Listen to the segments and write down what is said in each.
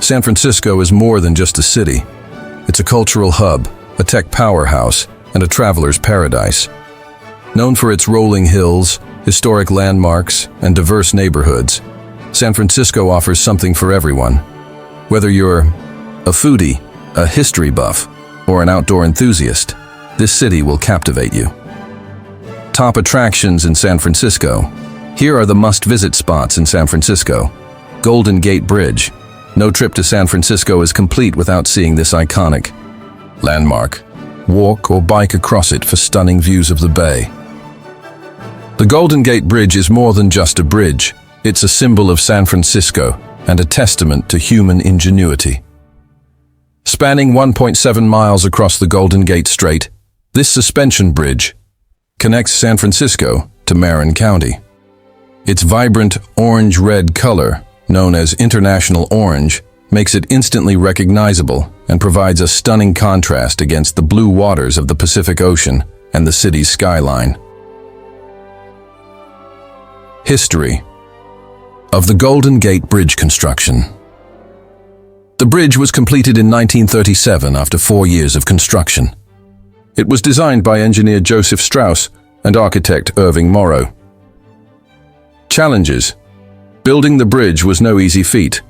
San Francisco is more than just a city. It's a cultural hub, a tech powerhouse, and a traveler's paradise. Known for its rolling hills, historic landmarks, and diverse neighborhoods, San Francisco offers something for everyone. Whether you're a foodie, a history buff, or an outdoor enthusiast, this city will captivate you. Top attractions in San Francisco. Here are the must-visit spots in San Francisco. Golden Gate Bridge. No trip to San Francisco is complete without seeing this iconic landmark. Walk or bike across it for stunning views of the bay. The Golden Gate Bridge is more than just a bridge. It's a symbol of San Francisco and a testament to human ingenuity. Spanning 1.7 miles across the Golden Gate Strait, this suspension bridge connects San Francisco to Marin County. Its vibrant orange-red color, known as International Orange, makes it instantly recognizable and provides a stunning contrast against the blue waters of the Pacific Ocean and the city's skyline. History of the Golden Gate Bridge construction. The bridge was completed in 1937 after 4 years of construction. It was designed by engineer Joseph Strauss and architect Irving Morrow. Challenges. Building the bridge was no easy feat.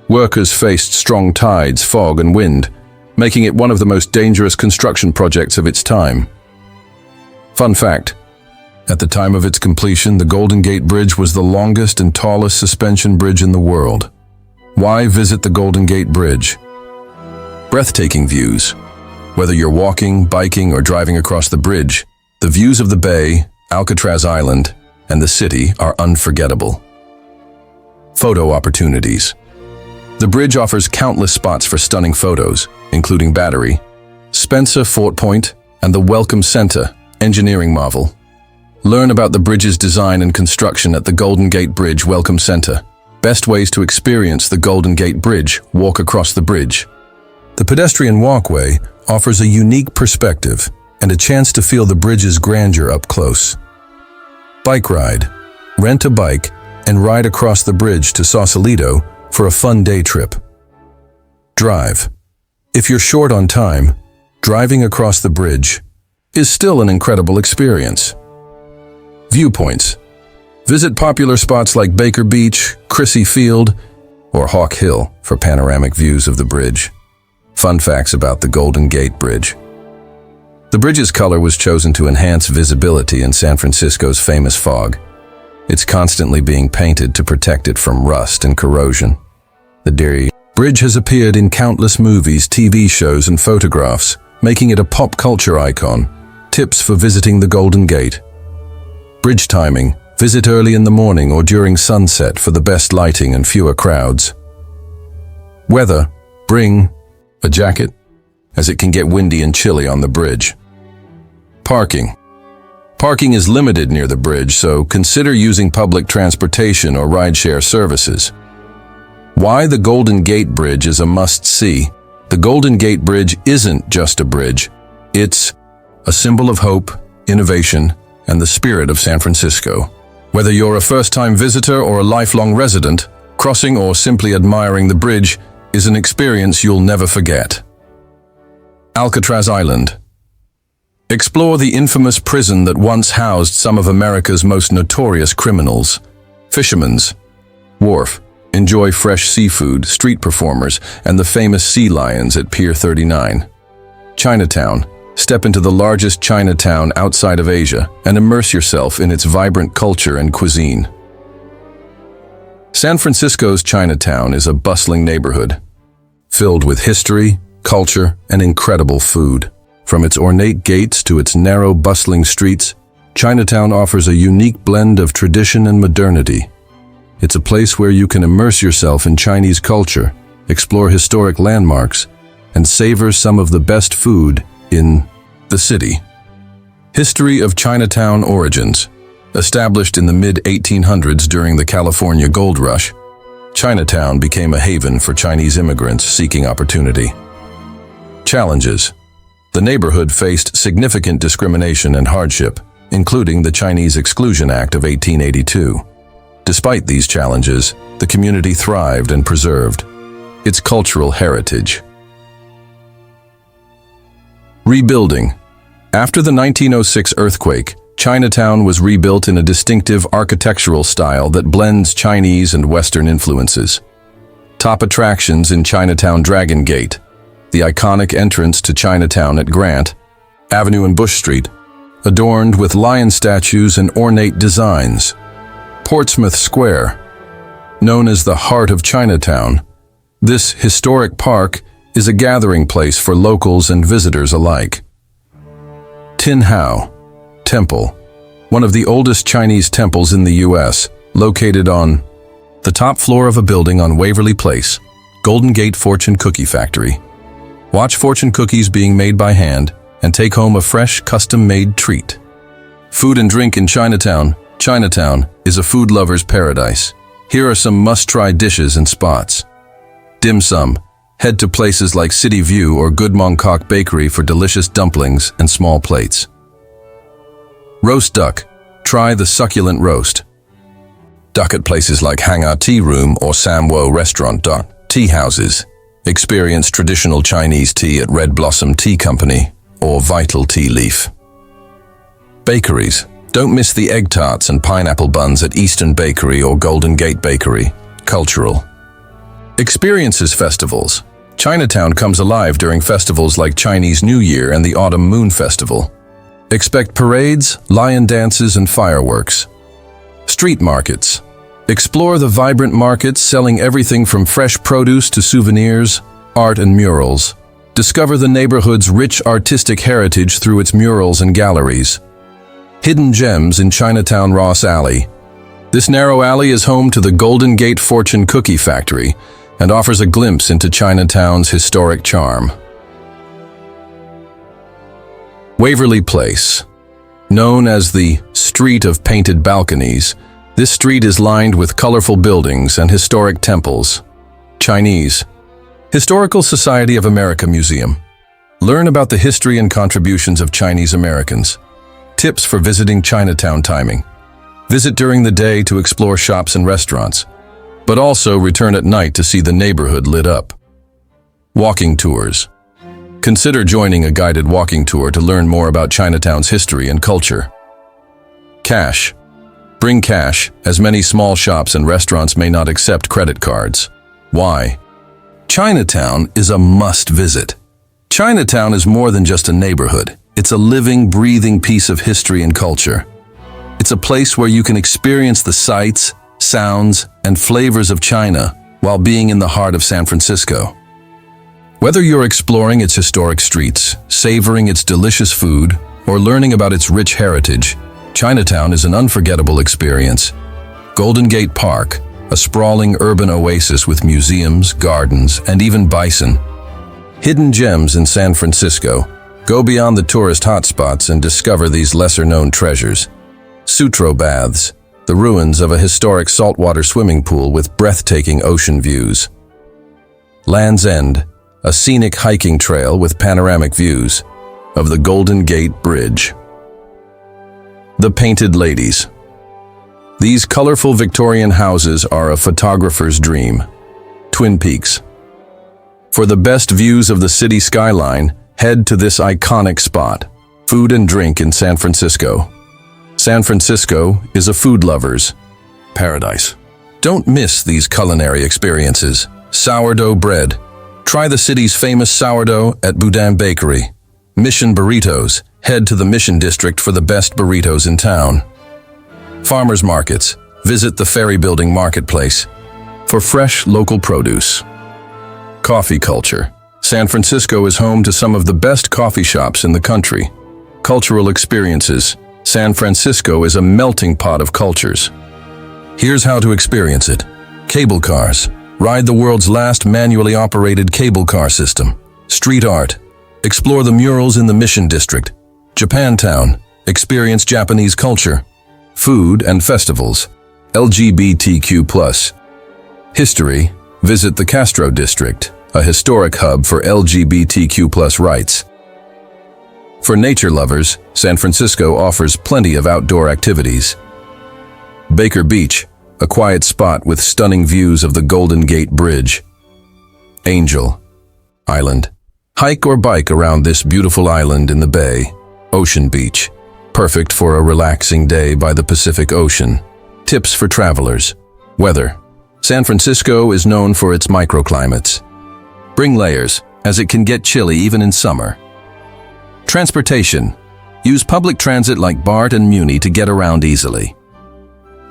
Workers faced strong tides, fog, and wind, making it one of the most dangerous construction projects of its time. Fun fact: at the time of its completion, the Golden Gate Bridge was the longest and tallest suspension bridge in the world. Why visit the Golden Gate Bridge? Breathtaking views. Whether you're walking, biking, or driving across the bridge, the views of the bay, Alcatraz Island, and the city are unforgettable. Photo opportunities. The bridge offers countless spots for stunning photos, including Battery, Spencer Fort Point, and the Welcome Center, engineering marvel. Learn about the bridge's design and construction at the Golden Gate Bridge Welcome Center. Best ways to experience the Golden Gate Bridge: walk across the bridge. The pedestrian walkway offers a unique perspective and a chance to feel the bridge's grandeur up close. Bike ride. Rent a bike and ride across the bridge to Sausalito for a fun day trip. Drive. If you're short on time, driving across the bridge is still an incredible experience. Viewpoints. Visit popular spots like Baker Beach, Crissy Field, or Hawk Hill for panoramic views of the bridge. Fun facts about the Golden Gate Bridge. The bridge's color was chosen to enhance visibility in San Francisco's famous fog. It's constantly being painted to protect it from rust and corrosion. The bridge has appeared in countless movies, TV shows, and photographs, making it a pop culture icon. Tips for visiting the Golden Gate. Bridge timing. Visit early in the morning or during sunset for the best lighting and fewer crowds. Weather. Bring a jacket, as it can get windy and chilly on the bridge. Parking. Parking is limited near the bridge, so consider using public transportation or rideshare services. Why the Golden Gate Bridge is a must-see. The Golden Gate Bridge isn't just a bridge. It's a symbol of hope, innovation, and the spirit of San Francisco. Whether you're a first-time visitor or a lifelong resident, crossing or simply admiring the bridge is an experience you'll never forget. Alcatraz Island. Explore the infamous prison that once housed some of America's most notorious criminals. Fisherman's Wharf. Enjoy fresh seafood, street performers, and the famous sea lions at Pier 39. Chinatown. Step into the largest Chinatown outside of Asia and immerse yourself in its vibrant culture and cuisine. San Francisco's Chinatown is a bustling neighborhood, filled with history, culture, and incredible food. From its ornate gates to its narrow, bustling streets, Chinatown offers a unique blend of tradition and modernity. It's a place where you can immerse yourself in Chinese culture, explore historic landmarks, and savor some of the best food in the city. History of Chinatown origins. Established in the mid-1800s during the California Gold Rush, Chinatown became a haven for Chinese immigrants seeking opportunity. Challenges. The neighborhood faced significant discrimination and hardship, including the Chinese Exclusion Act of 1882. Despite these challenges, the community thrived and preserved. its cultural heritage. Rebuilding. After the 1906 earthquake, Chinatown was rebuilt in a distinctive architectural style that blends Chinese and Western influences. Top attractions in Chinatown: Dragon Gate, the iconic entrance to Chinatown at Grant Avenue and Bush Street, adorned with lion statues and ornate designs. Portsmouth Square, known as the heart of Chinatown, this historic park is a gathering place for locals and visitors alike. Tin Hau Temple, one of the oldest Chinese temples in the U.S., located on the top floor of a building on Waverly Place, Golden Gate Fortune Cookie Factory. Watch fortune cookies being made by hand and take home a fresh, custom-made treat. Food and drink in Chinatown. Chinatown is a food lover's paradise. Here are some must-try dishes and spots. Dim sum. Head to places like City View or Good Mong Kok Bakery for delicious dumplings and small plates. Roast duck. Try the succulent roast duck at places like Hangar Tea Room or Samwo Restaurant. Tea houses. Experience traditional Chinese tea at Red Blossom Tea Company or Vital Tea Leaf. Bakeries. Don't miss the egg tarts and pineapple buns at Eastern Bakery or Golden Gate Bakery. Cultural. Experiences. Festivals. Chinatown comes alive during festivals like Chinese New Year and the Autumn Moon Festival. Expect parades, lion dances, and fireworks. Street markets. Explore the vibrant markets selling everything from fresh produce to souvenirs, art, and murals. Discover the neighborhood's rich artistic heritage through its murals and galleries. Hidden gems in Chinatown. Ross Alley. This narrow alley is home to the Golden Gate Fortune Cookie Factory and offers a glimpse into Chinatown's historic charm. Waverly Place. Known as the Street of Painted Balconies, this street is lined with colorful buildings and historic temples. Chinese. Historical Society of America Museum. Learn about the history and contributions of Chinese Americans. Tips for visiting Chinatown. Timing. Visit during the day to explore shops and restaurants, but also return at night to see the neighborhood lit up. Walking tours. Consider joining a guided walking tour to learn more about Chinatown's history and culture. Cash. Bring cash, as many small shops and restaurants may not accept credit cards. Why? Chinatown is a must-visit. Chinatown is more than just a neighborhood. It's a living, breathing piece of history and culture. It's a place where you can experience the sights, sounds, and flavors of China while being in the heart of San Francisco. Whether you're exploring its historic streets, savoring its delicious food, or learning about its rich heritage, Chinatown is an unforgettable experience. Golden Gate Park, a sprawling urban oasis with museums, gardens, and even bison. Hidden gems in San Francisco. Go beyond the tourist hotspots and discover these lesser-known treasures. Sutro Baths, the ruins of a historic saltwater swimming pool with breathtaking ocean views. Land's End, a scenic hiking trail with panoramic views of the Golden Gate Bridge. The Painted Ladies. These colorful Victorian houses are a photographer's dream. Twin Peaks. For the best views of the city skyline, head to this iconic spot. Food and drink in San Francisco. San Francisco is a food lover's paradise. Don't miss these culinary experiences. Sourdough bread. Try the city's famous sourdough at Boudin Bakery. Mission Burritos. Head to the Mission District for the best burritos in town. Farmers markets. Visit the Ferry Building Marketplace for fresh local produce. Coffee culture. San Francisco is home to some of the best coffee shops in the country. Cultural experiences. San Francisco is a melting pot of cultures. Here's how to experience it. Cable cars. Ride the world's last manually operated cable car system. Street art. Explore the murals in the Mission District. Japantown. Experience Japanese culture. Food and festivals. LGBTQ+. History. Visit the Castro District, a historic hub for LGBTQ+ rights. For nature lovers, San Francisco offers plenty of outdoor activities. Baker Beach, a quiet spot with stunning views of the Golden Gate Bridge. Angel Island. Hike or bike around this beautiful island in the bay. Ocean Beach. Perfect for a relaxing day by the Pacific Ocean. Tips for travelers. Weather. San Francisco is known for its microclimates. Bring layers, as it can get chilly even in summer. Transportation. Use public transit like BART and Muni to get around easily.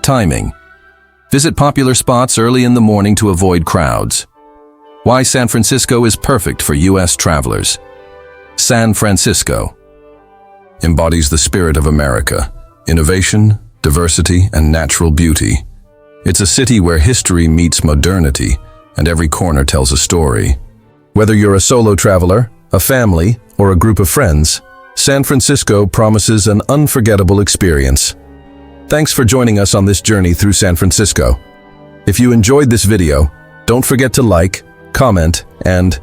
Timing. Visit popular spots early in the morning to avoid crowds. Why San Francisco is perfect for U.S. travelers. San Francisco embodies the spirit of America, innovation, diversity, and natural beauty. It's a city where history meets modernity, and every corner tells a story. Whether you're a solo traveler, a family, or a group of friends, San Francisco promises an unforgettable experience. Thanks for joining us on this journey through San Francisco. If you enjoyed this video, don't forget to like, comment, and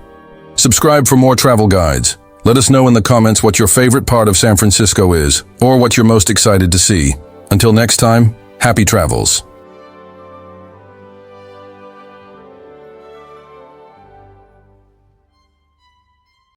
subscribe for more travel guides. Let us know in the comments what your favorite part of San Francisco is, or what you're most excited to see. Until next time, happy travels.